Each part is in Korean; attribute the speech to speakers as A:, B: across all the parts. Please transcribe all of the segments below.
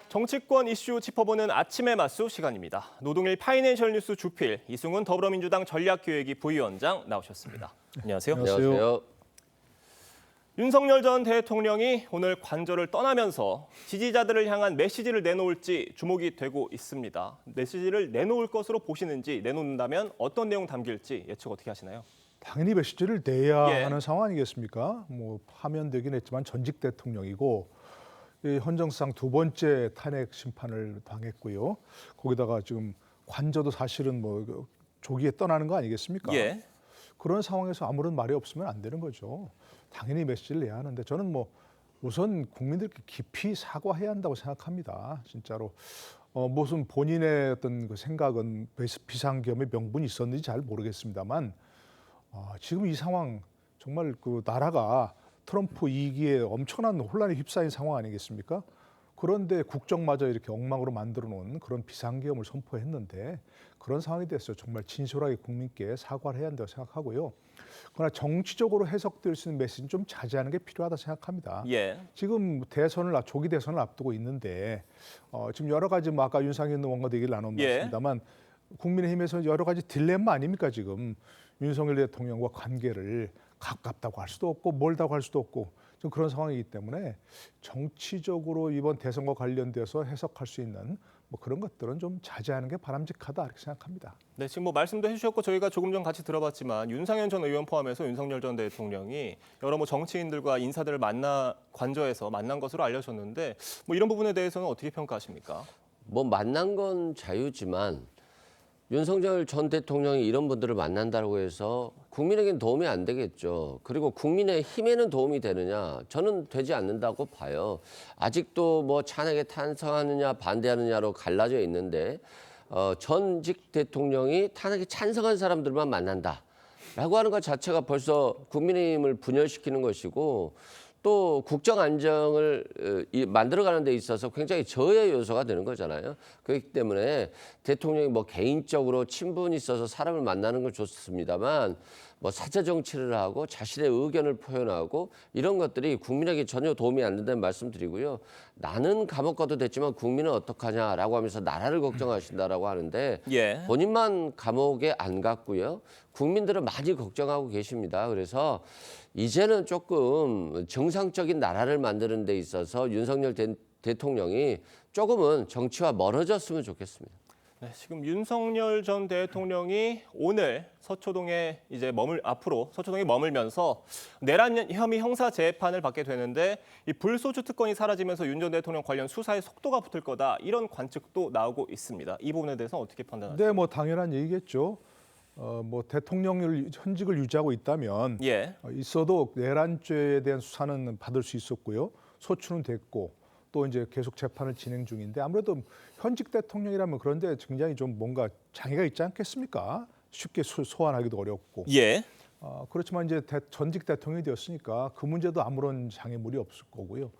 A: 정치권 이슈 짚어보는 아침의 맞수 시간입니다. 노동일 파이낸셜 뉴스 주필 이승훈 더불어민주당 전략기획위 부위원장 나오셨습니다. 안녕하세요.
B: 안녕하세요.
A: 윤석열 전 대통령이 오늘 관저를 떠나면서 지지자들을 향한 메시지를 내놓을지 주목이 되고 있습니다. 메시지를 내놓을 것으로 보시는지, 내놓는다면 어떤 내용 담길지 예측 어떻게 하시나요?
B: 당연히 메시지를 내야 하는 상황 아니겠습니까? 뭐 파면되긴 했지만 전직 대통령이고 헌정상 두 번째 탄핵 심판을 당했고요. 거기다가 지금 관저도 사실은 뭐 조기에 떠나는 거 아니겠습니까?
A: 예.
B: 그런 상황에서 아무런 말이 없으면 안 되는 거죠. 당연히 메시지를 내야 하는데 저는 뭐 우선 국민들께 깊이 사과해야 한다고 생각합니다. 진짜로 무슨 본인의 어떤 그 생각은 비상계엄의 명분이 있었는지 잘 모르겠습니다만 지금 이 상황 정말 그 나라가 트럼프 2기에 엄청난 혼란에 휩싸인 상황 아니겠습니까? 그런데 국정마저 이렇게 엉망으로 만들어 놓은 그런 비상계엄을 선포했는데 그런 상황에 대해서 정말 진솔하게 국민께 사과를 해야 한다고 생각하고요. 그러나 정치적으로 해석될 수 있는 메시지는 좀 자제하는 게 필요하다 생각합니다.
A: 예.
B: 지금 조기 대선을 앞두고 있는데 지금 여러 가지 뭐 아까 윤상현 의원과도 얘기를 나눴습니다만 국민의힘에서 여러 가지 딜레마 아닙니까 지금 윤석열 대통령과 관계를 가깝다고 할 수도 없고 멀다고 할 수도 없고 좀 그런 상황이기 때문에 정치적으로 이번 대선과 관련돼서 해석할 수 있는 뭐 그런 것들은 좀 자제하는 게 바람직하다 이렇게 생각합니다.
A: 네, 지금 뭐 말씀도 해주셨고 저희가 조금 전 같이 들어봤지만 윤상현 전 의원 포함해서 윤석열 전 대통령이 여러 뭐 정치인들과 인사들을 관저에서 만난 것으로 알려졌는데 뭐 이런 부분에 대해서는 어떻게 평가하십니까?
C: 뭐 만난 건 자유지만 윤석열 전 대통령이 이런 분들을 만난다고 해서 국민에겐 도움이 안 되겠죠. 그리고 국민의 힘에는 도움이 되느냐? 저는 되지 않는다고 봐요. 아직도 뭐 탄핵에 찬성하느냐 반대하느냐로 갈라져 있는데 전직 대통령이 탄핵에 찬성한 사람들만 만난다라고 하는 것 자체가 벌써 국민의힘을 분열시키는 것이고 또 국정 안정을 만들어가는 데 있어서 굉장히 저해 요소가 되는 거잖아요. 그렇기 때문에 대통령이 뭐 개인적으로 친분이 있어서 사람을 만나는 건 좋습니다만 뭐 사자 정치를 하고 자신의 의견을 표현하고 이런 것들이 국민에게 전혀 도움이 안 된다는 말씀드리고요. 나는 감옥 가도 됐지만 국민은 어떡하냐라고 하면서 나라를 걱정하신다라고 하는데 본인만 감옥에 안 갔고요. 국민들은 많이 걱정하고 계십니다. 그래서 이제는 조금 정상적인 나라를 만드는 데 있어서 윤석열 대통령이 조금은 정치와 멀어졌으면 좋겠습니다.
A: 네, 지금 윤석열 전 대통령이 오늘 서초동에 앞으로 서초동에 머물면서 내란 혐의 형사 재판을 받게 되는데 이 불소추 특권이 사라지면서 윤 전 대통령 관련 수사에 속도가 붙을 거다 이런 관측도 나오고 있습니다. 이 부분에 대해서 어떻게 판단하세요?
B: 네, 뭐 당연한 얘기겠죠. 뭐 대통령을 현직을 유지하고 있다면 있어도 내란죄에 대한 수사는 받을 수 있었고요. 소추는 됐고 또 이제 계속 재판을 진행 중인데 아무래도 현직 대통령이라면 그런데 굉장히 좀 뭔가 장애가 있지 않겠습니까? 쉽게 소환하기도 어렵고. 그렇지만 이제 전직 대통령이 되었으니까 그 문제도 아무런 장애물이 없을 거고요.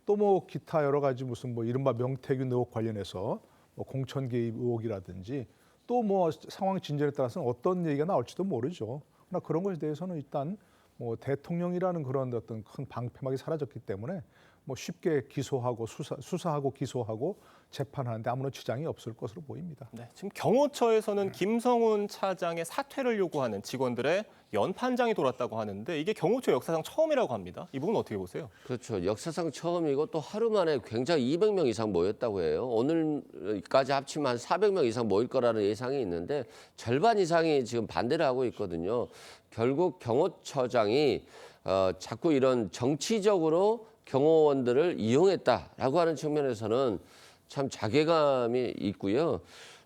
B: 또 뭐 기타 여러 가지 무슨 뭐 이른바 명태균 의혹 관련해서 뭐 공천 개입 의혹이라든지 또 뭐 상황 진전에 따라서는 어떤 얘기가 나올지도 모르죠. 그러나 그런 것에 대해서는 일단 뭐 대통령이라는 그런 어떤 큰 방패막이 사라졌기 때문에 뭐 쉽게 기소하고 수사하고 기소하고 재판하는데 아무런 지장이 없을 것으로 보입니다.
A: 네, 지금 경호처에서는 김성훈 차장의 사퇴를 요구하는 직원들의 연판장이 돌았다고 하는데 이게 경호처 역사상 처음이라고 합니다. 이 부분 어떻게 보세요?
C: 그렇죠. 역사상 처음이고 또 하루 만에 굉장히 200명 이상 모였다고 해요. 오늘까지 합치면 한 400명 이상 모일 거라는 예상이 있는데 절반 이상이 지금 반대를 하고 있거든요. 결국 경호처장이 자꾸 이런 정치적으로 경호원들을 이용했다라고 하는 측면에서는 참 자괴감이 있고요.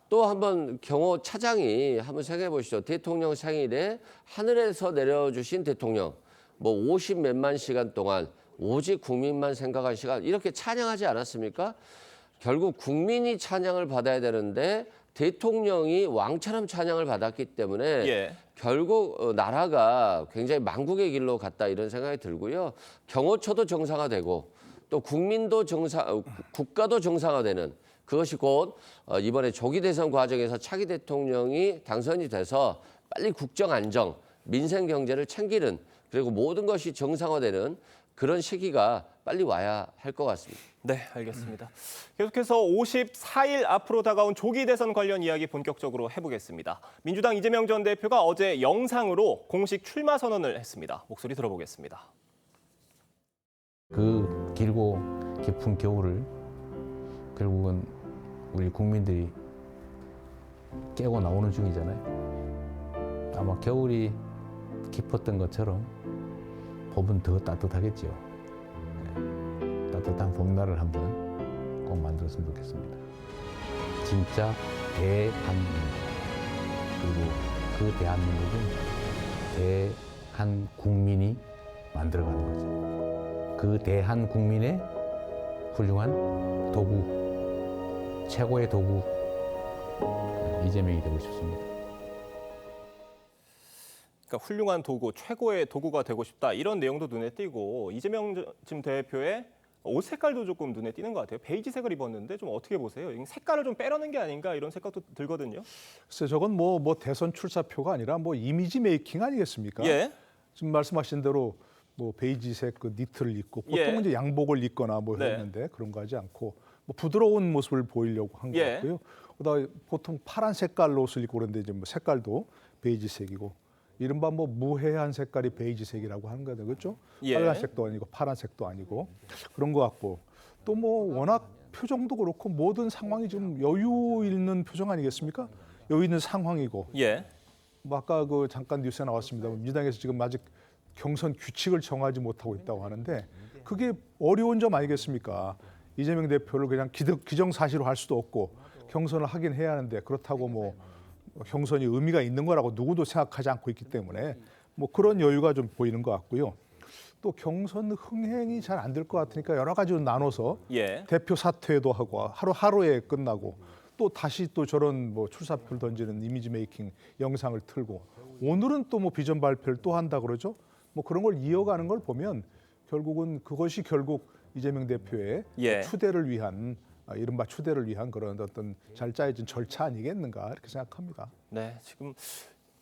C: 또 한번 경호차장이 한번 생각해 보시죠. 대통령 생일에 하늘에서 내려주신 대통령, 뭐 50 몇만 시간 동안 오직 국민만 생각한 시간 이렇게 찬양하지 않았습니까? 결국 국민이 찬양을 받아야 되는데 대통령이 왕처럼 찬양을 받았기 때문에 결국 나라가 굉장히 망국의 길로 갔다 이런 생각이 들고요. 경호처도 정상화되고 또 국가도 정상화되는 그것이 곧 이번에 조기 대선 과정에서 차기 대통령이 당선이 돼서 빨리 국정 안정, 민생 경제를 챙기는 그리고 모든 것이 정상화되는 그런 시기가 빨리 와야 할 것 같습니다.
A: 네, 알겠습니다. 계속해서 54일 앞으로 다가온 조기 대선 관련 이야기 본격적으로 해보겠습니다. 민주당 이재명 전 대표가 어제 영상으로 공식 출마 선언을 했습니다. 목소리 들어보겠습니다.
D: 그 길고 깊은 겨울을 결국은 우리 국민들이 깨고 나오는 중이잖아요. 아마 겨울이 깊었던 것처럼 봄은 더 따뜻하겠죠. 따뜻한 봄날을 한번 꼭 만들었으면 좋겠습니다. 진짜 대한민국. 그리고 그 대한민국은 대한국민이 만들어가는 거죠. 그 대한국민의 훌륭한 도구, 최고의 도구, 이재명이 되고 싶습니다.
A: 그러니까 훌륭한 도구, 최고의 도구가 되고 싶다 이런 내용도 눈에 띄고 이재명 지금 대표의 옷 색깔도 조금 눈에 띄는 것 같아요. 베이지색을 입었는데 좀 어떻게 보세요? 색깔을 좀 빼려는 게 아닌가 이런 생각도 들거든요.
B: 글쎄 저건 뭐 대선 출사표가 아니라 뭐 이미지 메이킹 아니겠습니까?
A: 예.
B: 지금 말씀하신 대로 뭐 베이지색 그 니트를 입고 보통은 이제 양복을 입거나 뭐
A: 네.
B: 했는데 그런 거 하지 않고 뭐 부드러운 모습을 보이려고 한 것 같고요. 그다음에 보통 파란 색깔 옷을 입고 그런데 이제 뭐 색깔도 베이지색이고 이른바 뭐 무해한 색깔이 베이지색이라고 하는 거죠, 그렇죠? 빨간색도 아니고 파란색도 아니고 그런 것 같고 또 뭐 워낙 표정도 그렇고 모든 상황이 좀 여유 있는 표정 아니겠습니까? 여유 있는 상황이고. 뭐 아까 그 잠깐 뉴스에 나왔습니다. 민주당에서 지금 아직 경선 규칙을 정하지 못하고 있다고 하는데 그게 어려운 점 아니겠습니까? 이재명 대표를 그냥 기정사실로 할 수도 없고 경선을 하긴 해야 하는데 그렇다고 뭐 경선이 의미가 있는 거라고 누구도 생각하지 않고 있기 때문에 뭐 그런 여유가 좀 보이는 것 같고요. 또 경선 흥행이 잘 안 될 것 같으니까 여러 가지로 나눠서 대표 사퇴도 하고 하루하루에 끝나고 또 다시 또 저런 뭐 출사표를 던지는 이미지 메이킹 영상을 틀고 오늘은 또 뭐 비전 발표를 또 한다 그러죠. 뭐 그런 걸 이어가는 걸 보면 결국은 그것이 결국 이재명 대표의 추대를 위한 이른바 추대를 위한 그런 어떤 잘 짜여진 절차 아니겠는가 이렇게 생각합니다.
A: 네, 지금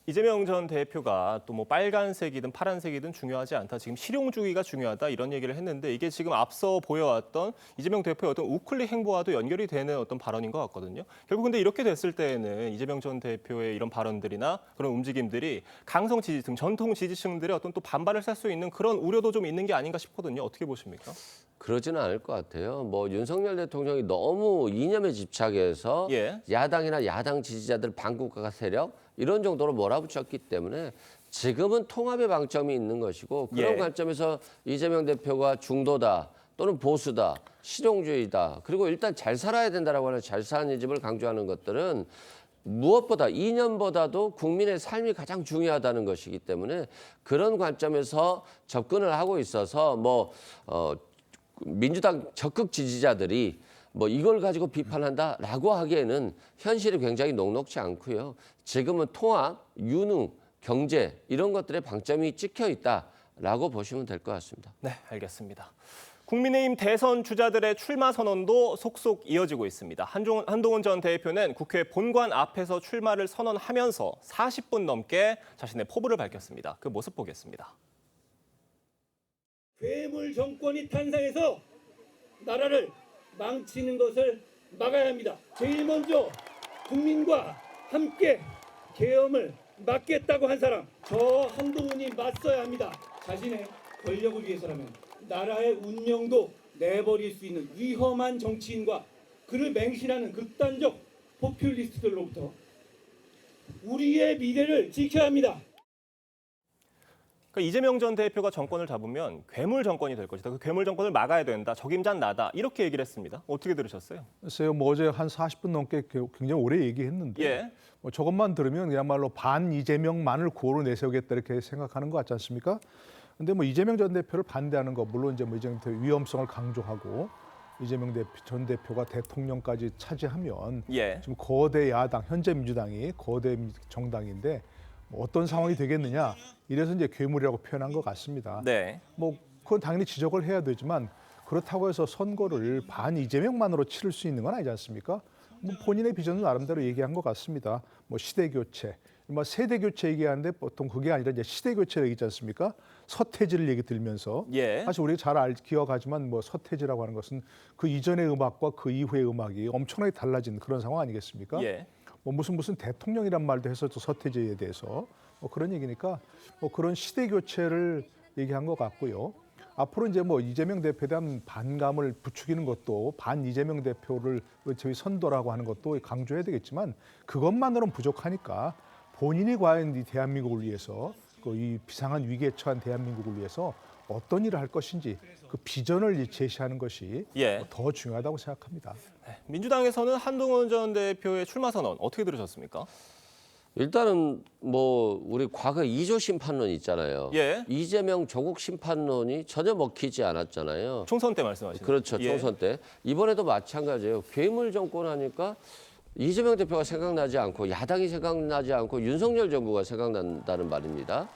A: 이재명 전 대표가 또 뭐 빨간색이든 파란색이든 중요하지 않다. 지금 실용주의가 중요하다 이런 얘기를 했는데 이게 지금 앞서 보여왔던 이재명 대표의 어떤 우클릭 행보와도 연결이 되는 어떤 발언인 것 같거든요. 결국 근데 이렇게 됐을 때에는 이재명 전 대표의 이런 발언들이나 그런 움직임들이 강성 지지층, 전통 지지층들의 어떤 또 반발을 살 수 있는 그런 우려도 좀 있는 게 아닌가 싶거든요. 어떻게 보십니까?
C: 그러지는 않을 것 같아요. 뭐 윤석열 대통령이 너무 이념에 집착해서 야당이나 야당 지지자들 반국가 세력 이런 정도로 몰아붙였기 때문에 지금은 통합의 방점이 있는 것이고 그런 관점에서 이재명 대표가 중도다 또는 보수다, 실용주의다 그리고 일단 잘 살아야 된다라고 하는 잘 사는 집을 강조하는 것들은 무엇보다 이념보다도 국민의 삶이 가장 중요하다는 것이기 때문에 그런 관점에서 접근을 하고 있어서 민주당 적극 지지자들이 뭐 이걸 가지고 비판한다라고 하기에는 현실이 굉장히 녹록지 않고요. 지금은 통합, 유능, 경제 이런 것들의 방점이 찍혀 있다라고 보시면 될 것 같습니다.
A: 네, 알겠습니다. 국민의힘 대선 주자들의 출마 선언도 속속 이어지고 있습니다. 한동훈 전 대표는 국회 본관 앞에서 출마를 선언하면서 40분 넘게 자신의 포부를 밝혔습니다. 그 모습 보겠습니다.
E: 괴물 정권이 탄생해서 나라를 망치는 것을 막아야 합니다. 제일 먼저 국민과 함께 계엄을 막겠다고 한 사람, 저 한동훈이 맞서야 합니다. 자신의 권력을 위해서라면 나라의 운명도 내버릴 수 있는 위험한 정치인과 그를 맹신하는 극단적 포퓰리스트들로부터 우리의 미래를 지켜야 합니다.
A: 그러니까 이재명 전 대표가 정권을 잡으면 괴물 정권이 될 것이다. 그 괴물 정권을 막아야 된다. 적임자는 나다. 이렇게 얘기를 했습니다. 어떻게 들으셨어요?
B: 글쎄요, 뭐 어제 한 40분 넘게 굉장히 오래 얘기했는데 뭐 저것만 들으면 그야말로 반 이재명만을 구호로 내세우겠다 이렇게 생각하는 것 같지 않습니까? 근데 뭐 이재명 전 대표를 반대하는 거 물론 이제 뭐 이재명 대표 위험성을 강조하고 이재명 전 대표가 대통령까지 차지하면 지금 거대 야당 현재 민주당이 거대 정당인데 어떤 상황이 되겠느냐 이래서 이제 괴물이라고 표현한 것 같습니다. 뭐 그건 당연히 지적을 해야 되지만 그렇다고 해서 선거를 반 이재명만으로 치를 수 있는 건 아니지 않습니까? 뭐 본인의 비전은 나름대로 얘기한 것 같습니다. 뭐 시대 교체 뭐 세대 교체 얘기하는데 보통 그게 아니라 이제 시대 교체를 얘기하지 않습니까? 서태지를 얘기 들면서
A: 예.
B: 사실 우리가 기억하지만 뭐 서태지라고 하는 것은 그 이전의 음악과 그 이후의 음악이 엄청나게 달라진 그런 상황 아니겠습니까?
A: 예.
B: 뭐 무슨 대통령이란 말도 했었죠, 서태지에 대해서. 뭐 그런 얘기니까 뭐 그런 시대 교체를 얘기한 것 같고요. 앞으로 이제 뭐 이재명 대표에 대한 반감을 부추기는 것도 반 이재명 대표를 저희 선도라고 하는 것도 강조해야 되겠지만 그것만으로는 부족하니까 본인이 과연 이 대한민국을 위해서 이 비상한 위기에 처한 대한민국을 위해서 어떤 일을 할 것인지 그 비전을 제시하는 것이
A: 예.
B: 더 중요하다고 생각합니다.
A: 민주당에서는 한동훈 전 대표의 출마 선언 어떻게 들으셨습니까?
C: 일단은 뭐 우리 과거 2조 심판론 있잖아요.
A: 예.
C: 이재명 조국 심판론이 전혀 먹히지 않았잖아요.
A: 총선 때 말씀하시는
C: 그렇죠.
A: 예.
C: 총선 때. 이번에도 마찬가지예요. 괴물 정권 하니까 이재명 대표가 생각나지 않고 야당이 생각나지 않고 윤석열 정부가 생각난다는 말입니다.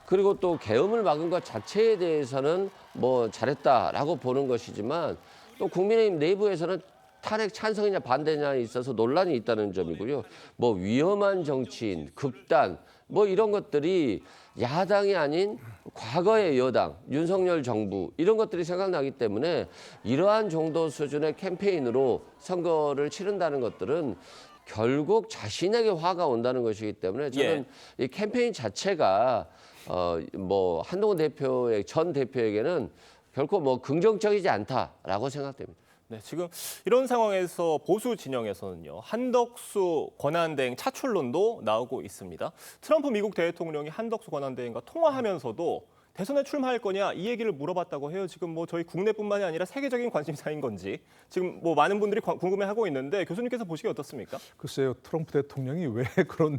C: 그리고 또 계엄을 막은 것 자체에 대해서는 뭐 잘했다라고 보는 것이지만 또 국민의힘 내부에서는 탄핵 찬성이냐 반대냐에 있어서 논란이 있다는 점이고요. 뭐 위험한 정치인, 극단 뭐 이런 것들이 야당이 아닌 과거의 여당, 윤석열 정부 이런 것들이 생각나기 때문에 이러한 정도 수준의 캠페인으로 선거를 치른다는 것들은 결국 자신에게 화가 온다는 것이기 때문에 저는 이 캠페인 자체가 뭐 한동훈 대표의 전 대표에게는 결코 뭐 긍정적이지 않다라고 생각됩니다.
A: 네, 지금 이런 상황에서 보수 진영에서는요. 한덕수 권한대행 차출론도 나오고 있습니다. 트럼프 미국 대통령이 한덕수 권한대행과 통화하면서도 대선에 출마할 거냐 이 얘기를 물어봤다고 해요. 지금 뭐 저희 국내뿐만이 아니라 세계적인 관심사인 건지 지금 뭐 많은 분들이 궁금해하고 있는데 교수님께서 보시기에 어떻습니까?
B: 글쎄요, 트럼프 대통령이 왜 그런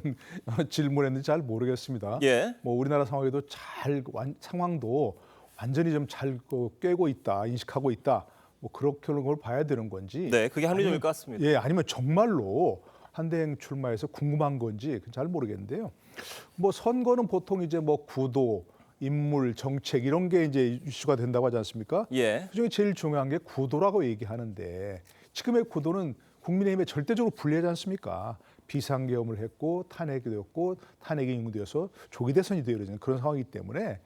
B: 질문했는지 잘 모르겠습니다.
A: 예.
B: 뭐 우리나라 상황에도 상황도 완전히 좀 잘 꿰고 있다, 인식하고 있다. 뭐 그런 걸 봐야 되는 건지.
A: 네, 그게 합리적일 것 같습니다.
B: 예, 아니면 정말로 한대행 출마해서 궁금한 건지 잘 모르겠는데요. 뭐 선거는 보통 이제 뭐 구도, 인물, 정책 이런 게 이제 이슈가 된다고 하지 않습니까?
A: 예.
B: 그중에 제일 중요한 게 구도라고 얘기하는데 지금의 구도는 국민의힘에 절대적으로 불리하지 않습니까? 비상계엄을 했고 탄핵이 되었고 탄핵이 인용되어서 조기 대선이 되어지는 그런 상황이기 때문에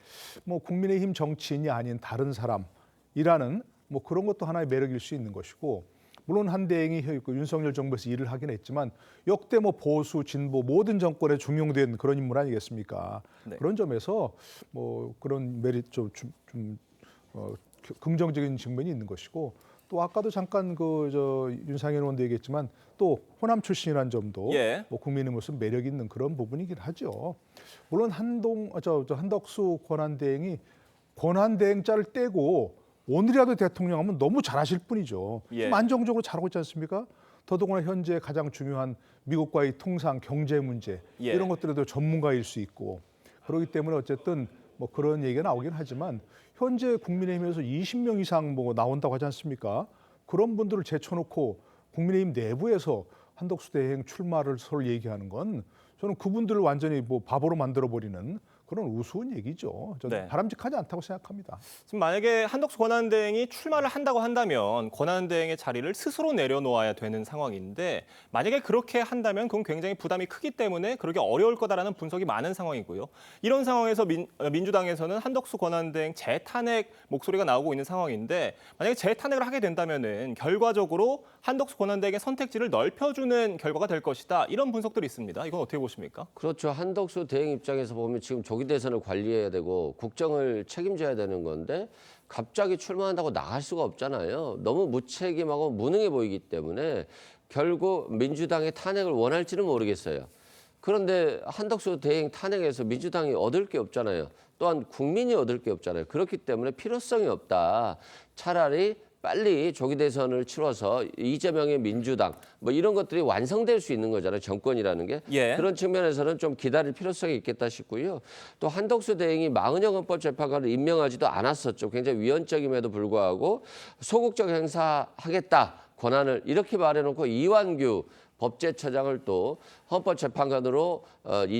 B: 뭐 국민의힘 정치인이 아닌 다른 사람이라는 뭐 그런 것도 하나의 매력일 수 있는 것이고 물론 한대행이 윤석열 정부에서 일을 하긴 했지만 역대 뭐 보수 진보 모든 정권에 중용된 그런 인물 아니겠습니까?
A: 네.
B: 그런 점에서 뭐 그런 메리트 좀 긍정적인 측면이 있는 것이고 또 아까도 잠깐 윤상현 의원도 얘기했지만 또 호남 출신이라는 점도
A: 예.
B: 뭐 국민의 모습 매력 있는 그런 부분이긴 하죠. 물론 한덕수 권한대행이 권한대행자를 떼고 오늘이라도 대통령 하면 너무 잘하실 뿐이죠.
A: 예.
B: 좀 안정적으로 잘하고 있지 않습니까? 더더구나 현재 가장 중요한 미국과의 통상, 경제 문제
A: 예.
B: 이런 것들에도 전문가일 수 있고 그렇기 때문에 어쨌든 뭐 그런 얘기가 나오긴 하지만 현재 국민의힘에서 20명 이상 뭐 나온다고 하지 않습니까? 그런 분들을 제쳐놓고 국민의힘 내부에서 한덕수 대행 출마를 서로 얘기하는 건 저는 그분들을 완전히 뭐 바보로 만들어버리는 그런 우스운 얘기죠. 저는
A: 네.
B: 바람직하지 않다고 생각합니다.
A: 지금 만약에 한덕수 권한대행이 출마를 한다고 한다면 권한대행의 자리를 스스로 내려놓아야 되는 상황인데 만약에 그렇게 한다면 그건 굉장히 부담이 크기 때문에 그러기 어려울 거다라는 분석이 많은 상황이고요. 이런 상황에서 민주당에서는 한덕수 권한대행 재탄핵 목소리가 나오고 있는 상황인데 만약에 재탄핵을 하게 된다면은 결과적으로 한덕수 권한대행의 선택지를 넓혀주는 결과가 될 것이다. 이런 분석들이 있습니다. 이건 어떻게 보십니까?
C: 그렇죠. 한덕수 대행 입장에서 보면 지금 조기 대선을 관리해야 되고 국정을 책임져야 되는 건데 갑자기 출마한다고 나갈 수가 없잖아요. 너무 무책임하고 무능해 보이기 때문에 결국 민주당의 탄핵을 원할지는 모르겠어요. 그런데 한덕수 대행 탄핵에서 민주당이 얻을 게 없잖아요. 또한 국민이 얻을 게 없잖아요. 그렇기 때문에 필요성이 없다. 차라리 빨리 조기 대선을 치러서 이재명의 민주당 뭐 이런 것들이 완성될 수 있는 거잖아요. 정권이라는 게.
A: 예.
C: 그런 측면에서는 좀 기다릴 필요성이 있겠다 싶고요. 또 한덕수 대행이 마은영 헌법재판관을 임명하지도 않았었죠. 굉장히 위헌적임에도 불구하고 소극적 행사하겠다 권한을 이렇게 말해놓고 이완규 법제처장을 또 헌법재판관으로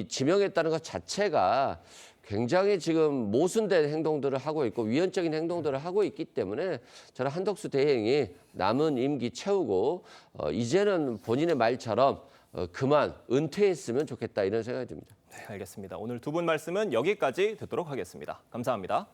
C: 지명했다는 것 자체가 굉장히 지금 모순된 행동들을 하고 있고 위헌적인 행동들을 하고 있기 때문에 저는 한덕수 대행이 남은 임기 채우고 이제는 본인의 말처럼 그만 은퇴했으면 좋겠다 이런 생각이 듭니다.
A: 네, 알겠습니다. 오늘 두 분 말씀은 여기까지 듣도록 하겠습니다. 감사합니다.